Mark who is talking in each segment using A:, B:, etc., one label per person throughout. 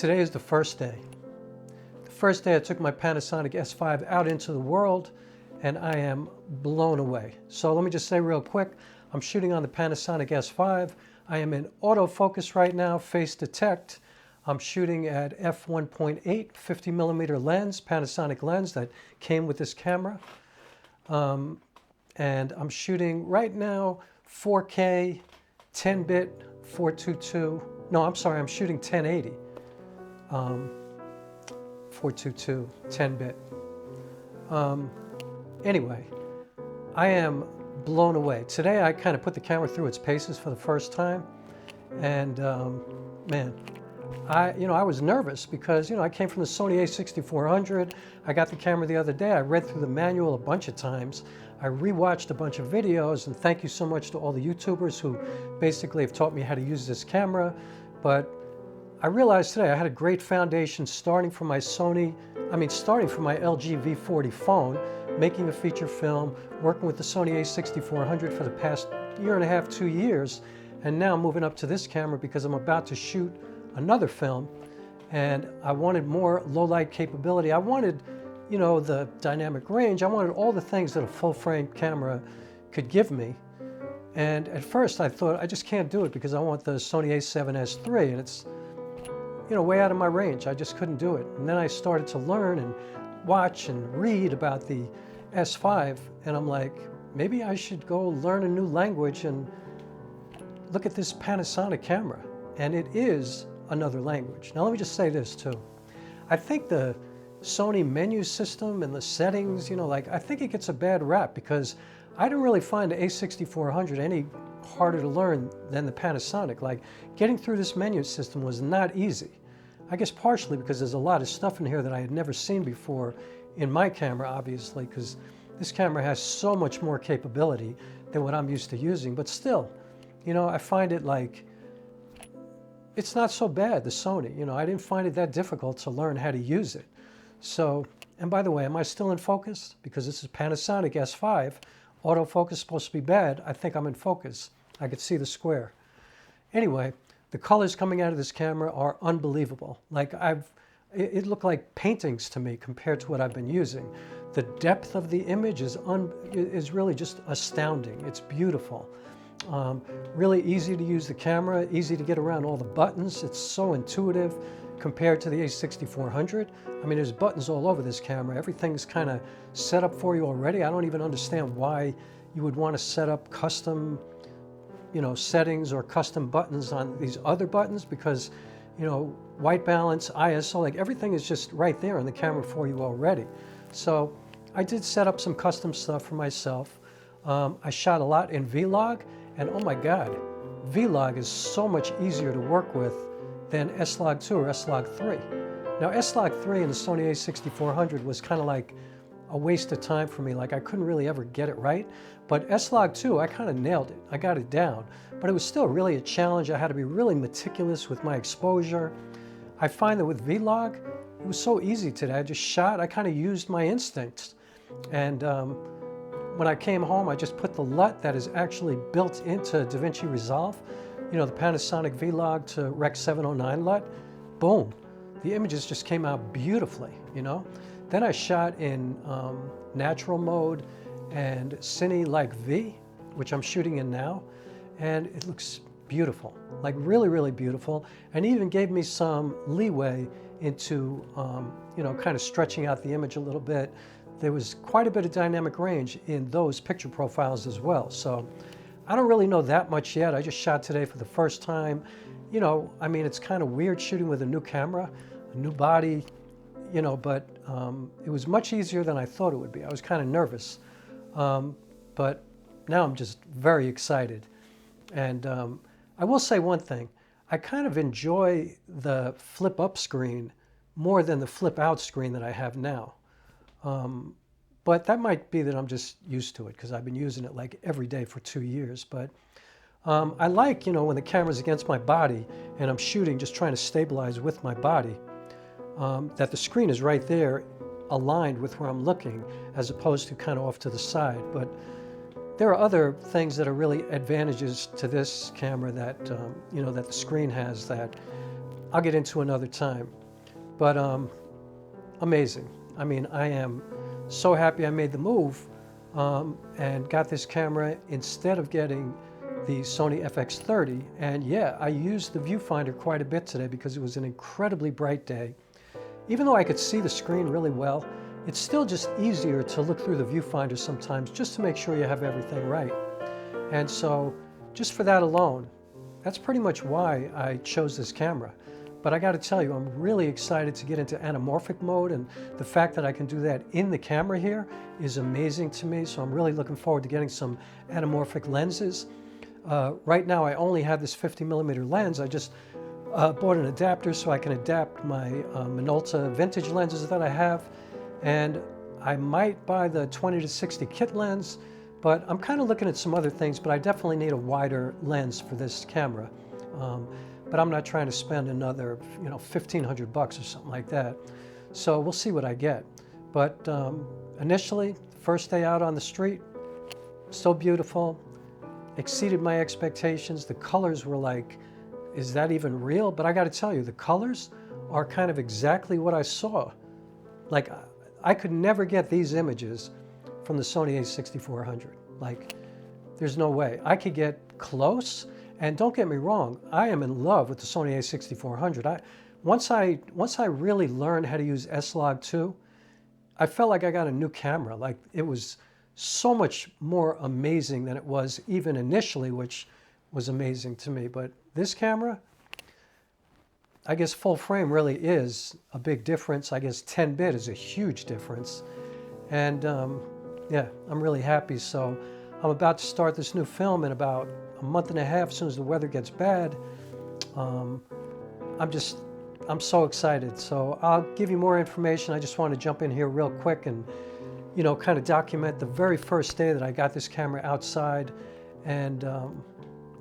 A: Today is the first day. The first day I took my Panasonic S5 out into the world, and I am blown away. So let me just say real quick, I'm shooting on the Panasonic S5. I am in autofocus right now, face detect. I'm shooting at f1.8 50mm lens, Panasonic lens that came with this camera. And I'm shooting right now 4K, 10-bit, 422. No, I'm sorry, I'm shooting 1080. 422, 10-bit. Anyway, I am blown away. Today I kind of put the camera through its paces for the first time, and man, I was nervous because I came from the Sony a6400. I got the camera the other day. I read through the manual a bunch of times. I rewatched a bunch of videos, and thank you so much to all the YouTubers who basically have taught me how to use this camera. But I realized today I had a great foundation starting from my LG V40 phone, making a feature film, working with the Sony a6400 for the past year and a half, 2 years, and now moving up to this camera because I'm about to shoot another film, and I wanted more low light capability. I wanted, the dynamic range. I wanted all the things that a full frame camera could give me. And at first I thought, I just can't do it because I want the Sony a7S III, and it's way out of my range. I just couldn't do it. And then I started to learn and watch and read about the S5, and I'm like, maybe I should go learn a new language and look at this Panasonic camera. And it is another language. Now let me just say this too. I think the Sony menu system and the settings, I think it gets a bad rap because I didn't really find the a6400 any harder to learn than the Panasonic. Like, getting through this menu system was not easy. I guess partially because there's a lot of stuff in here that I had never seen before in my camera, obviously, because this camera has so much more capability than what I'm used to using. But still, I find it like, it's not so bad, the Sony. I didn't find it that difficult to learn how to use it. So, and by the way, am I still in focus? Because this is Panasonic S5. Autofocus is supposed to be bad. I think I'm in focus. I could see the square. Anyway, the colors coming out of this camera are unbelievable. Like, it looked like paintings to me compared to what I've been using. The depth of the image is really just astounding. It's beautiful. Really easy to use the camera, easy to get around all the buttons. It's so intuitive compared to the a6400. I mean, there's buttons all over this camera. Everything's kind of set up for you already. I don't even understand why you would want to set up custom, settings or custom buttons on these other buttons because, white balance, ISO, like everything is just right there on the camera for you already. So I did set up some custom stuff for myself. I shot a lot in Vlog, and oh my God, Vlog is so much easier to work with than S-Log2 or S-Log3. Now, S-Log3 and the Sony a6400 was kind of like a waste of time for me. Like, I couldn't really ever get it right. But S-Log2, I kind of nailed it. I got it down. But it was still really a challenge. I had to be really meticulous with my exposure. I find that with Vlog, it was so easy today. I just shot. I kind of used my instincts. And when I came home, I just put the LUT that is actually built into DaVinci Resolve, the Panasonic Vlog to Rec 709 LUT. Boom. The images just came out beautifully, Then I shot in natural mode and Cine like V, which I'm shooting in now, and it looks beautiful, like really, really beautiful, and even gave me some leeway into, kind of stretching out the image a little bit. There was quite a bit of dynamic range in those picture profiles as well. So I don't really know that much yet. I just shot today for the first time. It's kind of weird shooting with a new camera, a new body, but it was much easier than I thought it would be. I was kind of nervous, but now I'm just very excited. And I will say one thing. I kind of enjoy the flip up screen more than the flip out screen that I have now. But that might be that I'm just used to it because I've been using it like every day for 2 years. But I like, when the camera's against my body and I'm shooting, just trying to stabilize with my body, that the screen is right there aligned with where I'm looking as opposed to kind of off to the side. But there are other things that are really advantages to this camera that, that the screen has that I'll get into another time. But amazing. I mean, I am so happy I made the move and got this camera instead of getting the Sony FX30. And yeah, I used the viewfinder quite a bit today because it was an incredibly bright day. Even though I could see the screen really well, it's still just easier to look through the viewfinder sometimes just to make sure you have everything right. And so just for that alone, that's pretty much why I chose this camera. But I got to tell you, I'm really excited to get into anamorphic mode, and the fact that I can do that in the camera here is amazing to me. So I'm really looking forward to getting some anamorphic lenses. Right now I only have this 50mm lens. I just bought an adapter so I can adapt my Minolta vintage lenses that I have, and I might buy the 20-60 kit lens, but I'm kind of looking at some other things, but I definitely need a wider lens for this camera. But I'm not trying to spend another, $1,500 or something like that. So we'll see what I get. But initially, first day out on the street, so beautiful, exceeded my expectations. The colors were like, is that even real? But I got to tell you, the colors are kind of exactly what I saw. Like, I could never get these images from the Sony a6400. Like, there's no way. I could get close. And don't get me wrong, I am in love with the Sony a6400. Once I really learned how to use S-Log2, I felt like I got a new camera. Like, it was so much more amazing than it was even initially, which was amazing to me. But this camera, I guess full frame really is a big difference. I guess 10-bit is a huge difference. And yeah, I'm really happy. So I'm about to start this new film in about a month and a half, as soon as the weather gets bad. I'm so excited. So I'll give you more information. I just want to jump in here real quick and, kind of document the very first day that I got this camera outside. And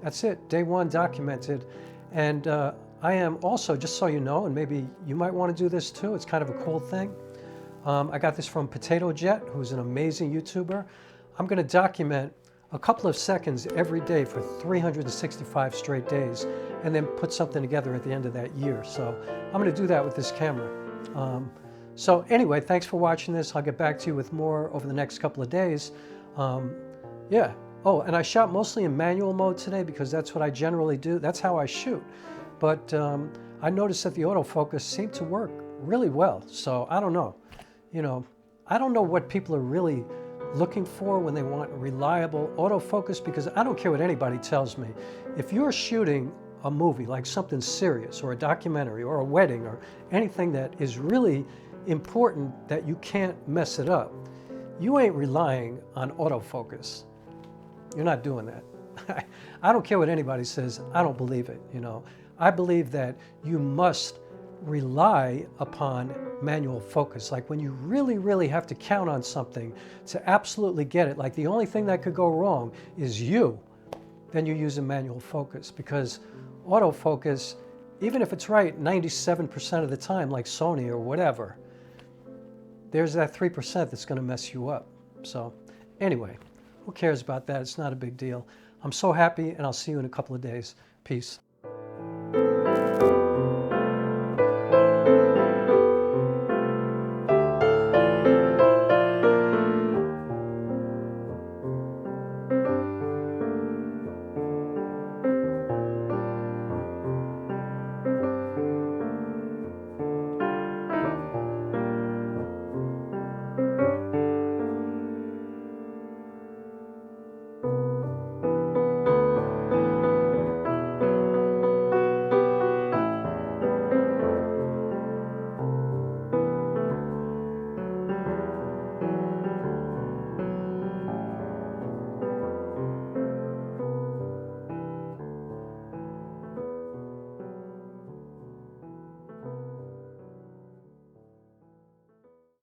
A: that's it, day one documented. And I am also, just so you know, and maybe you might want to do this too, it's kind of a cool thing. I got this from Potato Jet, who's an amazing YouTuber. I'm going to document a couple of seconds every day for 365 straight days, and then put something together at the end of that year. So I'm going to do that with this camera. So anyway, thanks for watching this. I'll get back to you with more over the next couple of days. Yeah. Oh, and I shot mostly in manual mode today because that's what I generally do. That's how I shoot. But I noticed that the autofocus seemed to work really well. So I don't know. I don't know what people are really looking for when they want reliable autofocus, because I don't care what anybody tells me. If you're shooting a movie, like something serious or a documentary or a wedding or anything that is really important that you can't mess it up, you ain't relying on autofocus. You're not doing that. I don't care what anybody says. I don't believe it. I believe that you must rely upon manual focus. Like when you really, really have to count on something to absolutely get it, like the only thing that could go wrong is you, then you use a manual focus, because autofocus, even if it's right 97% of the time, like Sony or whatever, there's that 3% that's going to mess you up. So anyway, who cares about that? It's not a big deal. I'm so happy, and I'll see you in a couple of days. Peace.